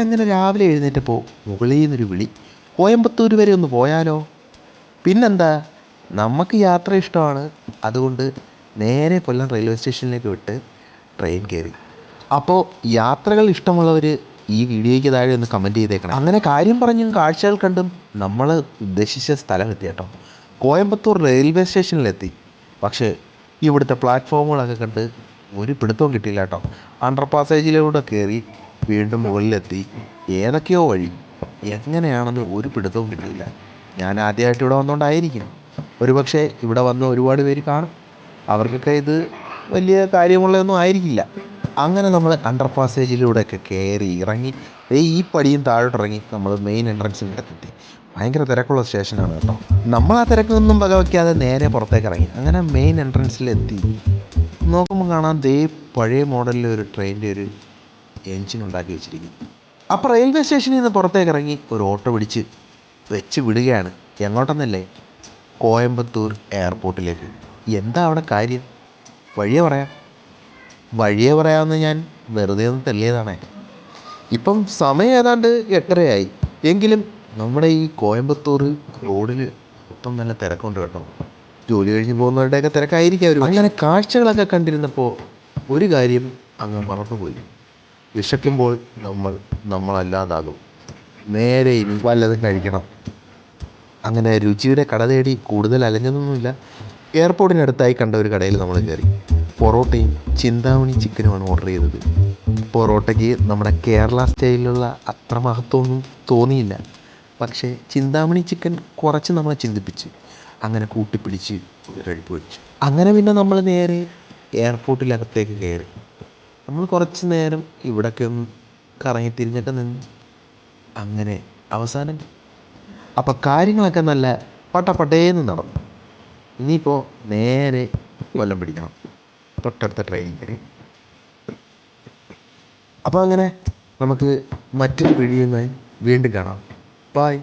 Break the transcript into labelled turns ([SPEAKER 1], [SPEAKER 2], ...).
[SPEAKER 1] അങ്ങനെ രാവിലെ എഴുന്നേറ്റപ്പോൾ മുകളിൽ നിന്നൊരു വിളി, കോയമ്പത്തൂർ വരെ ഒന്ന് പോയാലോ? പിന്നെന്താ, നമുക്ക് യാത്ര ഇഷ്ടമാണ്. അതുകൊണ്ട് നേരെ കൊല്ലം റെയിൽവേ സ്റ്റേഷനിലേക്ക് വിട്ട് ട്രെയിൻ കയറി. അപ്പോൾ യാത്രകൾ ഇഷ്ടമുള്ളവർ ഈ വീഡിയോയ്ക്ക് താഴെ ഒന്ന് കമൻറ്റ് ചെയ്തേക്കണം. അങ്ങനെ കാര്യം പറഞ്ഞും കാഴ്ചകൾ കണ്ടും നമ്മൾ ഉദ്ദേശിച്ച സ്ഥലം എത്തി കേട്ടോ. കോയമ്പത്തൂർ റെയിൽവേ സ്റ്റേഷനിലെത്തി. പക്ഷേ ഇവിടുത്തെ പ്ലാറ്റ്ഫോമുകളൊക്കെ കണ്ട് ഒരു പിടുത്തവും കിട്ടിയില്ല കേട്ടോ. അണ്ടർ പാസേജിലൂടെ കയറി വീണ്ടും മുകളിലെത്തി. ഏതൊക്കെയോ വഴി, എങ്ങനെയാണെന്ന് ഒരു പിടുത്തവും കിട്ടിയില്ല. ഞാൻ ആദ്യമായിട്ട് ഇവിടെ വന്നുകൊണ്ടായിരിക്കും. ഒരുപക്ഷെ ഇവിടെ വന്ന് ഒരുപാട് പേര് കാണും, അവർക്കൊക്കെ ഇത് വലിയ കാര്യമുള്ളതൊന്നും ആയിരിക്കില്ല. അങ്ങനെ നമ്മൾ അണ്ടർ പാസേജിലൂടെയൊക്കെ കയറി ഇറങ്ങി ഈ പടിയും താഴോട്ടിറങ്ങി നമ്മൾ മെയിൻ എൻട്രൻസിൻ്റെ അടുത്തെത്തി. ഭയങ്കര തിരക്കുള്ള സ്റ്റേഷനാണ് കേട്ടോ. നമ്മൾ ആ തിരക്കൊന്നും വകവയ്ക്കാതെ നേരെ പുറത്തേക്ക് ഇറങ്ങി. അങ്ങനെ മെയിൻ എൻട്രൻസിലെത്തി നോക്കുമ്പോൾ കാണാം, പഴയ മോഡലിൽ ഒരു ട്രെയിനിൻ്റെ ഒരു എൻജിൻ ഉണ്ടാക്കി വെച്ചിരിക്കുന്നു. അപ്പോൾ റെയിൽവേ സ്റ്റേഷനിൽ നിന്ന് പുറത്തേക്ക് ഇറങ്ങി ഒരു ഓട്ടോ പിടിച്ച് വെച്ച് വിടുകയാണ്. എങ്ങോട്ടെന്നല്ലേ, കോയമ്പത്തൂർ എയർപോർട്ടിലേക്ക്. എന്താ അവിടെ കാര്യം? വഴിയേ പറയാമെന്ന് ഞാൻ വെറുതെ ഒന്ന് തള്ളിയതാണേ. ഇപ്പം സമയം ഏതാണ്ട് 8:30 എങ്കിലും നമ്മുടെ ഈ കോയമ്പത്തൂർ റോഡിൽ മൊത്തം നല്ല തിരക്കുണ്ട് കേട്ടോ. ജോലി കഴിഞ്ഞ് പോകുന്നവരുടെയൊക്കെ തിരക്കായിരിക്കും അവർ. അങ്ങനെ കാഴ്ചകളൊക്കെ കണ്ടിരുന്നപ്പോൾ ഒരു കാര്യം അങ്ങ് മറന്നുപോയി. വിശക്കുമ്പോൾ നമ്മളല്ലാതാകും. നേരെ ഇനി വല്ലതും കഴിക്കണം. അങ്ങനെ രുചിയുടെ കട തേടി കൂടുതൽ അലഞ്ഞതൊന്നുമില്ല. എയർപോർട്ടിനടുത്തായി കണ്ട ഒരു കടയിൽ നമ്മൾ കയറി. പൊറോട്ടയും ചിന്താമണി ചിക്കനുമാണ് ഓർഡർ ചെയ്തത്. പൊറോട്ടയ്ക്ക് നമ്മുടെ കേരള സ്റ്റൈലിലുള്ള അത്ര മഹത്വമൊന്നും തോന്നിയില്ല. പക്ഷേ ചിന്താമണി ചിക്കൻ കുറച്ച് നമ്മളെ ചിന്തിപ്പിച്ച്. അങ്ങനെ കൂട്ടിപ്പിടിച്ച് ഒരു കഴിപ്പ് വെച്ചു. അങ്ങനെ പിന്നെ നമ്മൾ നേരെ എയർപോർട്ടിനകത്തേക്ക് കയറി. നമ്മൾ കുറച്ച് നേരം ഇവിടെയൊക്കെ ഒന്ന് കറങ്ങിത്തിരിഞ്ഞൊക്കെ നിന്ന് അങ്ങനെ അവസാനം അപ്പോൾ കാര്യങ്ങളൊക്കെ നല്ല പട്ടേന്ന് നടന്നു. ഇനിയിപ്പോൾ നേരെ കൊല്ലം പിടിക്കണം, തൊട്ടടുത്ത ട്രെയിൻ കയറി. അപ്പോൾ അങ്ങനെ നമുക്ക് മറ്റൊരു വീഡിയോയുമായി വീണ്ടും കാണാം. ബൈ.